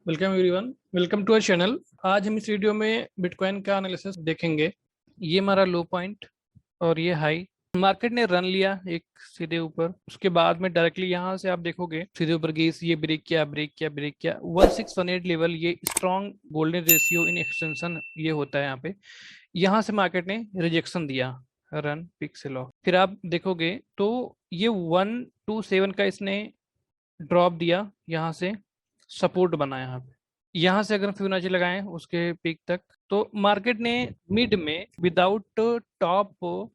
Welcome everyone, welcome to our channel. आज हम इस वीडियो में बिटकॉइन का एनालिसिस देखेंगे। ये हमारा लो पॉइंट और ये हाई। मार्केट ने रन लिया एक सीधे ऊपर, उसके बाद में डायरेक्टली यहाँ से आप देखोगे सीधे ऊपर गई, ये ब्रेक किया 1618 लेवल। ये strong golden ratio in extension ये होता है यहाँ पे। यहाँ से मार्केट ने रिजेक्शन दिया, रन पिक से लो। फिर आप देखोगे तो ये 127 का इसने ड्रॉप दिया, यहाँ से सपोर्ट बना यहाँ से अगर फिबोनाची लगाएं उसके पीक तक, तो मार्केट ने मिड में विदाउट टॉप,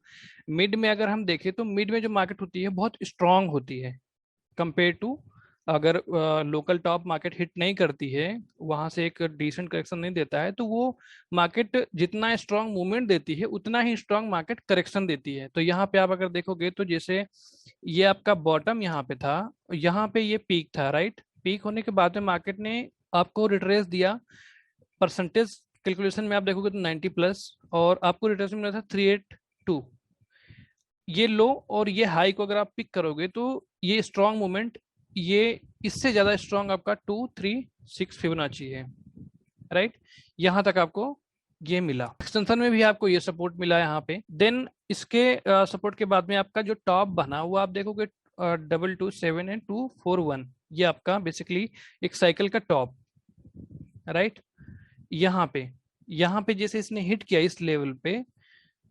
मिड में अगर हम देखें तो मिड में जो मार्केट होती है बहुत स्ट्रांग होती है कंपेयर टू, अगर लोकल टॉप मार्केट हिट नहीं करती है, वहां से एक डिसेंट करेक्शन नहीं देता है, तो वो मार्केट जितना स्ट्रांग मूवमेंट देती है उतना ही स्ट्रांग मार्केट करेक्शन देती है। तो यहाँ पे आप अगर देखोगे तो जैसे ये आपका बॉटम यहाँ पे था, यहाँ पे ये पीक था, राइट। पीक होने के बाद में मार्केट ने आपको रिट्रेस दिया। परसेंटेज कैलकुलेशन में आप देखोगे तो 90 प्लस, और आपको रिट्रेस मिला था 382। ये लो और ये हाई को अगर आप पिक करोगे तो ये स्ट्रॉन्ग मूवमेंट, ये इससे ज्यादा स्ट्रॉन्ग आपका 236 फिबोनाची है, राइट। यहां तक आपको ये मिला। एक्सटेंशन में भी आपको ये सपोर्ट मिला यहाँ पे। देन इसके सपोर्ट के बाद में आपका जो टॉप बना वो आप देखोगे 227 एंड 241, ये आपका बेसिकली एक साइकिल का टॉप, राइट। यहाँ पे जैसे इसने हिट किया इस लेवल पे,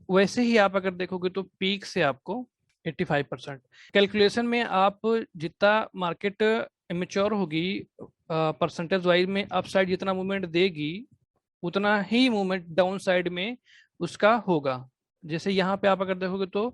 वैसे ही आप अगर देखोगे तो पीक से आपको 85% कैलकुलेशन में आप जितना मार्केट इमेच्योर होगी, परसेंटेज वाइज में अपसाइड जितना मूवमेंट देगी उतना ही मूवमेंट डाउन साइड में उसका होगा। जैसे यहाँ पे आप अगर देखोगे तो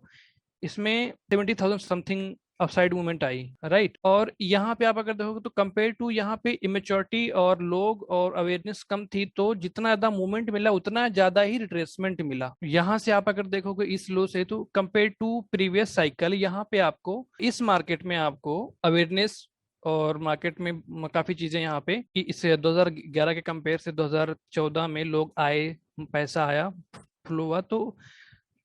इसमें 70,000 समथिंग अपसाइड मूवमेंट आई, राइट। और यहाँ पे आप अगर देखोगे तो कंपेयर टू यहाँ पे इमेच्योरिटी और लोग और अवेयरनेस कम थी, तो जितना ज्यादा मूवमेंट मिला उतना ज्यादा ही रिट्रेसमेंट मिला। यहाँ से आप अगर देखोगे इस लो से, तो कंपेयर टू प्रीवियस साइकिल यहाँ पे आपको इस मार्केट में आपको अवेयरनेस और मार्केट में काफी चीजें यहाँ पे कि इससे 2011 के कंपेयर से 2014 में लोग आए, पैसा आया, फ्लो हुआ, तो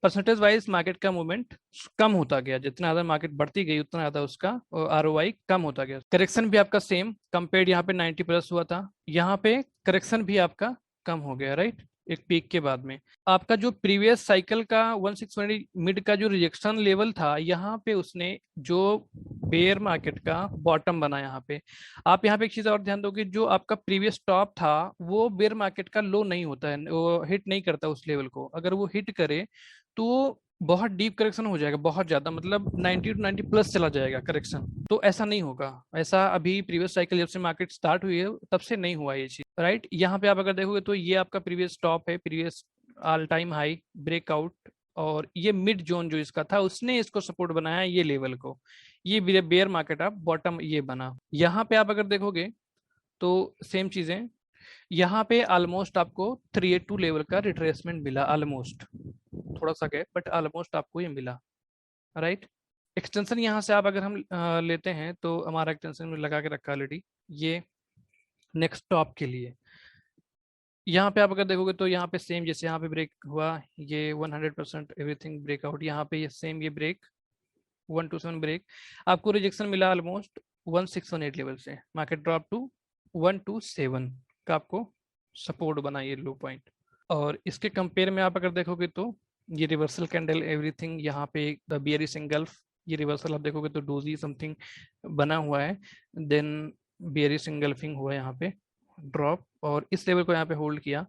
परसेंटेज वाइज मार्केट का मूवमेंट कम होता गया। जितना ज्यादा मार्केट बढ़ती गई उतना ज्यादा उसका आरओआई कम होता गया। करेक्शन भी आपका सेम, कंपेयर यहाँ पे 90 प्लस हुआ था, यहाँ पे करेक्शन भी आपका कम हो गया, राइट। एक पीक के बाद में आपका जो प्रीवियस साइकिल का 160 मिड का जो रिजेक्शन लेवल था, यहाँ पे उसने जो बेयर मार्केट का बॉटम बना। यहाँ पे आप यहाँ पे एक चीज और ध्यान दोगे, जो आपका प्रीवियस टॉप था वो बेयर मार्केट का लो नहीं होता है, वो हिट नहीं करता उस लेवल को। अगर वो हिट करे तो बहुत डीप करेक्शन हो जाएगा, बहुत ज्यादा, मतलब 90 टू 90 प्लस चला जाएगा करेक्शन। तो ऐसा नहीं होगा, ऐसा अभी प्रीवियस साइकिल जब से मार्केट स्टार्ट हुई है तब से नहीं हुआ ये चीज, राइट। यहाँ पे आप अगर देखोगे तो ये आपका प्रीवियस टॉप है, previous all time high breakout, और ये मिड जोन जो इसका था उसने इसको सपोर्ट बनाया ये लेवल को। ये बेयर मार्केट आप बॉटम ये बना। यहाँ पे आप अगर देखोगे तो सेम चीजें, यहाँ पे ऑलमोस्ट आपको 382 लेवल का रिट्रेसमेंट मिला, ऑलमोस्ट, थोड़ा सा गए बट ऑलमोस्ट आपको ये मिला, राइट। एक्सटेंशन यहाँ से आप अगर हम लेते हैं तो हमारा एक्सटेंशन में लगा के रखा ऑलरेडी, ये नेक्स्ट टॉप के लिए। यहाँ पे आप अगर देखोगे तो यहाँ पे सेम, जैसे यहाँ पे ब्रेक हुआ ये 100% एवरीथिंग ब्रेकआउट, यहाँ पे ये सेम ये ब्रेक 127 ब्रेक, आपको रिजेक्शन मिला ऑलमोस्ट 1618 लेवल से, मार्केट ड्रॉप टू 127 का आपको सपोर्ट बना ये लो पॉइंट। और इसके कंपेयर में आप अगर देखोगे तो ये रिवर्सल कैंडल एवरीथिंग, यहाँ पे द बियरिश एंगल्फ, ये रिवर्सल आप देखोगे तो डोजी समथिंग बना हुआ है, देन बियरिश एंगल्फिंग हुआ यहाँ पे ड्रॉप, और इस लेवल को यहाँ पे होल्ड किया।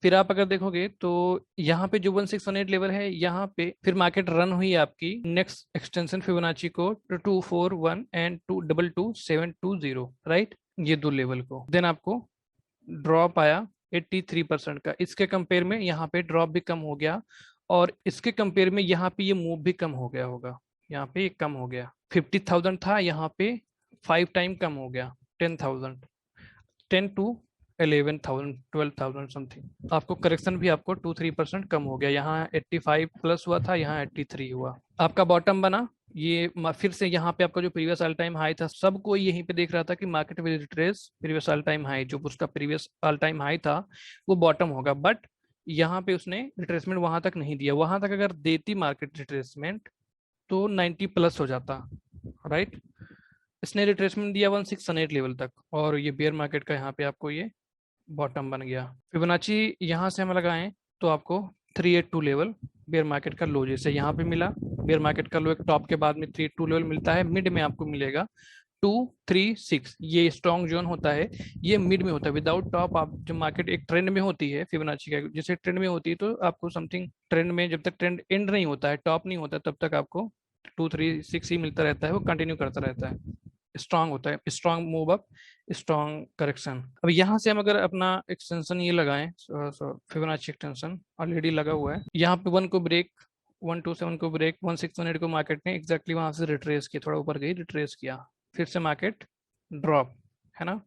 फिर आप अगर देखोगे तो यहाँ पे जो 1618 लेवल है, यहाँ पे फिर मार्केट रन हुई आपकी नेक्स्ट एक्सटेंशन फिबोनाची को 241 एंड 222720, राइट, ये दो लेवल को। देन आपको ड्रॉप आया 83% का, इसके कंपेयर में यहाँ पे ड्रॉप भी कम हो गया, और इसके कंपेयर में यहाँ पे ये मूव भी कम हो गया होगा, यहाँ पे ये कम हो गया। 50,000 था, यहाँ पे 5 टाइम कम हो गया, 10,000, 10 टू 11,000 12,000 समथिंग। आपको करेक्शन भी आपको 2-3% कम हो गया, यहाँ 85 प्लस हुआ था, यहाँ 83 हुआ। आपका बॉटम बना ये फिर से, यहाँ पे आपका जो प्रीवियस ऑल टाइम हाई था, सब कोई यहीं पे देख रहा था कि market will retrace previous all time high, जो उसका प्रीवियस ऑल टाइम हाई था वो बॉटम होगा, बट यहाँ पे उसने रिट्रेसमेंट वहां तक नहीं दिया। वहां तक अगर देती मार्केट रिट्रेसमेंट तो 90 प्लस हो जाता, राइट। इसने रिट्रेसमेंट दिया 1618 लेवल तक, और ये बेयर मार्केट का यहाँ पे आपको ये बॉटम बन गया। फिबोनाची यहाँ से हम लगाएं तो आपको 382 लेवल बेयर मार्केट का लो, जैसे यहाँ पे मिला बेयर मार्केट का लो एक टॉप के बाद में 382 लेवल मिलता है, मिड में आपको मिलेगा 236। ये स्ट्रॉन्ग जोन होता है, ये मिड में होता है विदाउट टॉप। आप जब मार्केट एक ट्रेंड में होती है फिबोनाची का, जैसे ट्रेंड में होती है तो आपको समथिंग ट्रेंड में जब तक ट्रेंड एंड नहीं होता है, टॉप नहीं होता, तब तक आपको 236 ही मिलता रहता है, वो कंटिन्यू करता रहता है, स्ट्रांग होता है, strong move up, strong correction. अब यहाँ से हम अगर अपना एक्सटेंशन ये लगाएं, फिबोनाची एक्सटेंशन ऑलरेडी लगा हुआ है, यहाँ पे 1 को ब्रेक, 127 को ब्रेक, 1618 को मार्केट ने एग्जैक्टली वहां से रिट्रेस किया, थोड़ा ऊपर गई रिट्रेस किया, फिर से मार्केट ड्रॉप, है ना।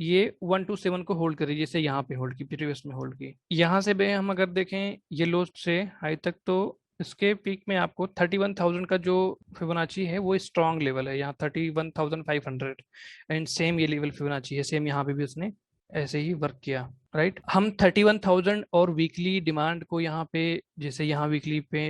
ये 127 को होल्ड करी, जैसे यहाँ पे होल्ड की, प्रीवियस में होल्ड की। यहाँ से भी हम अगर देखें ये लो से हाई तक, तो इसके पीक में आपको 31,000 का जो फिबोनाची है वो स्ट्रॉन्ग लेवल है, यहाँ 31,500, एंड सेम ये लेवल फिबोनाची है, सेम यहाँ पे भी उसने ऐसे ही वर्क किया, राइट। हम 31,000 और वीकली डिमांड को यहाँ पे, जैसे यहाँ वीकली पे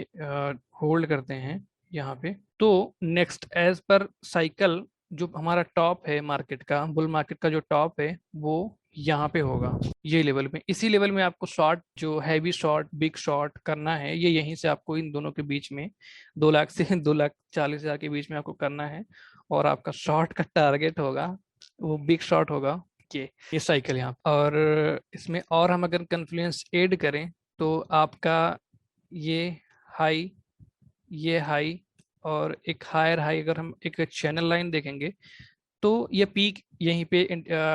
होल्ड करते हैं यहाँ पे, तो नेक्स्ट एज पर साइकिल जो हमारा टॉप है मार्केट का, बुल मार्केट का जो टॉप है वो यहाँ पे होगा, ये लेवल में। इसी लेवल में आपको शॉर्ट, जो हैवी शॉर्ट, बिग शॉर्ट करना है, ये यहीं से आपको इन दोनों के बीच में 2 लाख से 2,40,000 के बीच में आपको करना है, और आपका शॉर्ट का टारगेट होगा वो बिग शॉर्ट होगा, ये साइकिल यहाँ। और इसमें और हम अगर कन्फ्लुएंस ऐड करें तो आपका ये हाई और एक हायर हाई, अगर हम एक चैनल लाइन देखेंगे तो ये पीक यहीं पे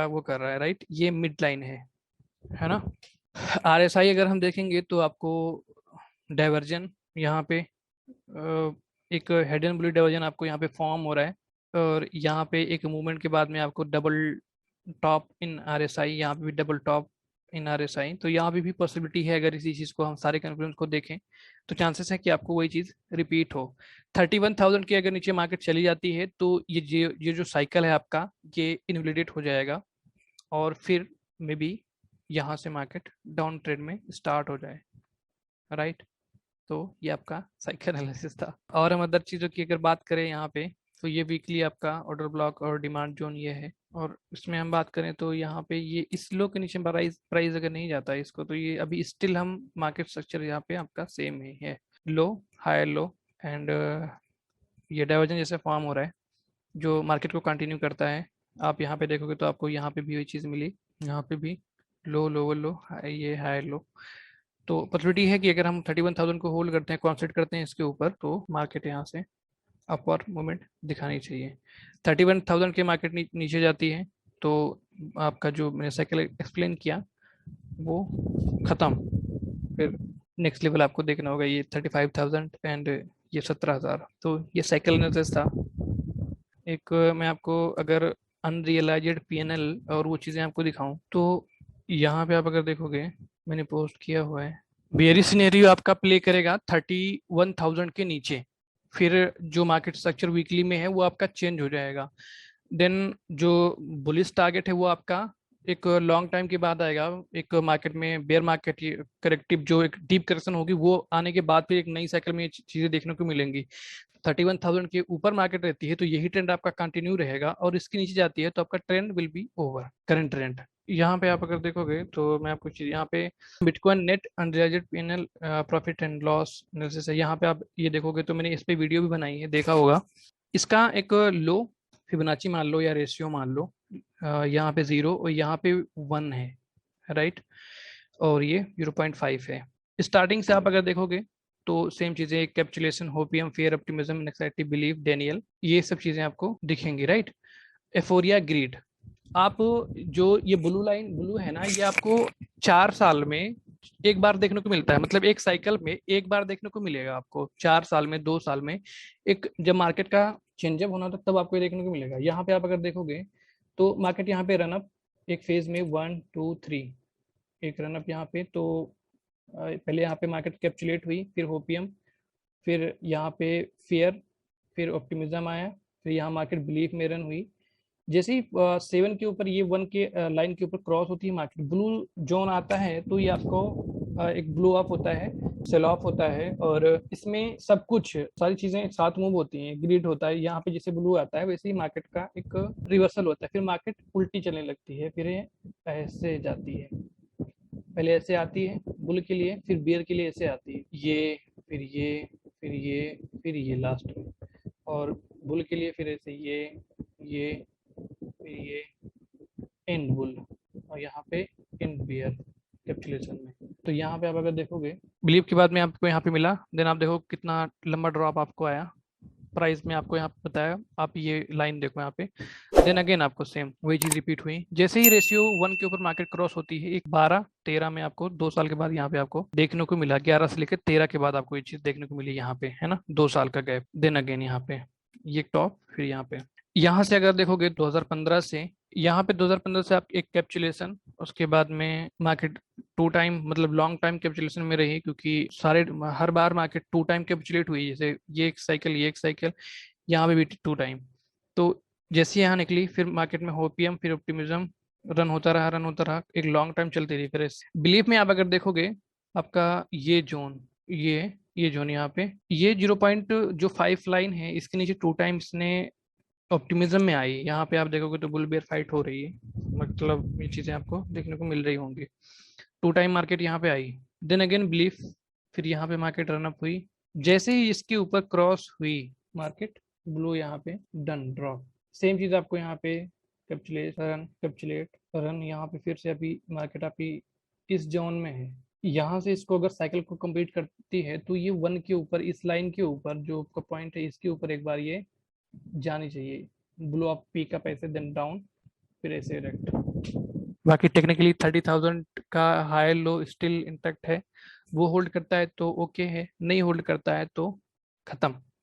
वो कर रहा है, राइट, ये मिड लाइन है ना। RSI अगर हम देखेंगे तो आपको डाइवर्जन यहाँ पे एक हेड एंड ब्लू डाइवर्जन आपको यहाँ पे फॉर्म हो रहा है, और यहाँ पे एक मूवमेंट के बाद में आपको डबल टॉप इन RSI, यहाँ पे भी डबल टॉप इन RSI, तो यहाँ पे भी पॉसिबिलिटी है, अगर इसी चीज़ को हम सारे कन्फ्लुएंस को देखें तो चांसेस है कि आपको वही चीज़ रिपीट हो। 31,000 के अगर नीचे मार्केट चली जाती है तो ये जो साइकिल है आपका, ये इनवैलिडेट हो जाएगा, और फिर मे बी यहाँ से मार्केट डाउन ट्रेंड में स्टार्ट हो जाए, राइट। तो ये आपका साइकिल एनालिसिस था। और हम अदर चीज़ों की अगर बात करें यहाँ पे, तो ये वीकली आपका ऑर्डर ब्लॉक और डिमांड जोन ये है, और इसमें हम बात करें तो यहाँ पे ये इस लो के नीचे प्राइस अगर नहीं जाता है इसको, तो ये अभी स्टिल हम मार्केट स्ट्रक्चर यहाँ पे आपका सेम ही है, लो हायर लो, एंड ये डाइवर्जन जैसे फॉर्म हो रहा है जो मार्केट को कंटिन्यू करता है। आप यहाँ पे देखोगे तो आपको यहाँ पे भी वही चीज़ मिली, यहाँ पे भी लो लोअर लो, ये हायर लो। तो पॉसिबिलिटी है कि अगर हम 31,000 को होल्ड करते हैं, कॉन्सेंट्रेट करते हैं इसके ऊपर, तो मार्केट यहाँ से अपवर्ड मूवमेंट दिखानी चाहिए। 31,000 के मार्केट नीचे जाती है तो आपका जो मैंने साइकिल एक्सप्लेन किया वो ख़त्म, फिर नेक्स्ट लेवल आपको देखना होगा ये 35,000 एंड ये 17,000। तो ये साइकिल एनालिसिस था। एक मैं आपको अगर अनरियलाइज्ड PNL और वो चीज़ें आपको दिखाऊं तो यहाँ पे आप अगर देखोगे मैंने पोस्ट किया हुआ है, बेयरिश सिनेरियो आपका प्ले करेगा 31,000 के नीचे, फिर जो मार्केट स्ट्रक्चर वीकली में है वो आपका चेंज हो जाएगा। देन जो बुलिश टारगेट है वो आपका एक लॉन्ग टाइम के बाद आएगा, एक मार्केट में बेयर मार्केट करेक्टिव जो एक डीप करेक्शन होगी वो आने के बाद फिर एक नई साइकिल में चीजें देखने को मिलेंगी। 31,000 के ऊपर मार्केट रहती है तो यही ट्रेंड आपका कंटिन्यू रहेगा, और इसके नीचे जाती है तो आपका trend will be over, current trend. यहाँ पे आप अगर देखोगे तो मैं आपको यहाँ पे bitcoin net unrealised PNL profit and loss analysis है, यहाँ पे आप ये देखोगे तो मैंने इस पे वीडियो भी बनाई है, देखा होगा। इसका एक लो फिबोनाची मान लो या रेशियो मान लो, यहाँ पे 0 और यहाँ पे 1 है, राइट, और ये 0.5 है। स्टार्टिंग से आप अगर देखोगे तो सेम चीजें, capitulation, hopium, fear, optimism, anxiety, belief, denial, ये सब चीजें आपको दिखेंगी, राइट। एफोरिया, ग्रीड, आप जो ये ब्लू है ना, ये आपको 4 साल में एक बार देखने को मिलता है, मतलब एक साइकिल में एक बार देखने को मिलेगा आपको, 4 साल में 2 साल में एक, जब मार्केट का चेंजअप होना था तब आपको देखने को मिलेगा। यहाँ पे आप अगर देखोगे तो मार्केट यहाँ पे रनअप एक फेज में 1 2 3, एक रनअप यहाँ पे, तो पहले यहाँ पे मार्केट कैप्चुलेट हुई, फिर होपियम, फिर यहाँ पे फियर, फिर ऑप्टिमिज्म आया, फिर यहाँ मार्केट बिलीफ में रन हुई। जैसे ही 7 के ऊपर ये 1 के लाइन के ऊपर क्रॉस होती है मार्केट, ब्लू जोन आता है, तो ये आपको एक ब्लो अप होता है, सेल ऑफ होता है, और इसमें सब कुछ सारी चीजें एक साथ मूव होती हैं। ग्रिड होता है यहाँ पे, जैसे ब्लू आता है वैसे ही मार्केट का एक रिवर्सल होता है, फिर मार्केट उल्टी चलने लगती है, फिर ये ऐसे जाती है। पहले ऐसे आती है बुल के लिए, फिर बियर के लिए ऐसे आती है, ये फिर ये फिर ये फिर ये लास्ट में, और बुल के लिए फिर ऐसे ये फिर ये एंड बुल, और यहाँ पे एंड बियर कैपिटुलेशन में। तो यहाँ पे आप अगर देखोगे, बिलीव के बाद में आपको यहाँ पे मिला, देन आप देखो कितना लंबा ड्रॉप आपको आया प्राइस में, आपको यहाँ पे बताया। आप ये लाइन देखो यहाँ पे, देन अगेन आपको सेम वही चीज रिपीट हुई। जैसे ही रेशियो 1 के ऊपर मार्केट क्रॉस होती है, एक 12-13 में आपको 2 साल के बाद यहाँ पे आपको देखने को मिला, 11 से लेकर 13 के बाद आपको ये चीज देखने को मिली यहाँ पे, है ना, 2 साल का गैप। देन अगेन यहाँ पे ये टॉप, फिर यहाँ पे, यहाँ से अगर देखोगे 2015 से, यहाँ पे 2015 से आप एक कैप्चुलेशन, उसके बाद में मार्केट 2 टाइम, मतलब लॉन्ग टाइम कैप्चुलेशन में रही, क्योंकि सारे हर बार मार्केट 2 टाइम कैप्चुलेट हुई, जैसे ये एक साइकिल ये एक साइकिल, यहाँ पे भी 2 टाइम। तो जैसे यहाँ निकली, फिर मार्केट में होपियम फिर ऑप्टिमिज्म, रन होता रहा, एक लॉन्ग टाइम चलती रही। फिर बिलीफ में आप अगर देखोगे, आपका ये जोन, ये जोन यहाँ पे, ये 0.5 लाइन है, इसके नीचे 2 टाइम्स ने ऑप्टिमिज्म में आई। यहाँ पे आप देखोगे तो बुल बेयर फाइट हो रही है, मतलब ये चीजें आपको देखने को मिल रही होंगी। 2 टाइम मार्केट यहाँ पे आई, देन अगेन बिलीफ, फिर यहाँ पे मार्केट रन अप हुई। जैसे ही इसके ऊपर क्रॉस हुई मार्केट, ब्लू यहाँ पे डन ड्रॉप। सेम चीज आपको यहाँ पे कैप्चुलेट रन, यहाँ पे फिर से अभी मार्केट आपकी इस जोन में है। यहाँ से इसको अगर साइकिल को कंप्लीट करती है तो ये 1 के ऊपर, इस लाइन के ऊपर जो आपका पॉइंट है, इसके ऊपर एक बार ये जानी चाहिए। ब्लो अप पीक अप ऐसे, देन डाउन, फिर ऐसे रेक्ट। बाकी टेक्निकली 30,000 का हाई लो स्टिल इंटैक्ट है, वो होल्ड करता है तो ओके है, नहीं होल्ड करता है तो खत्म।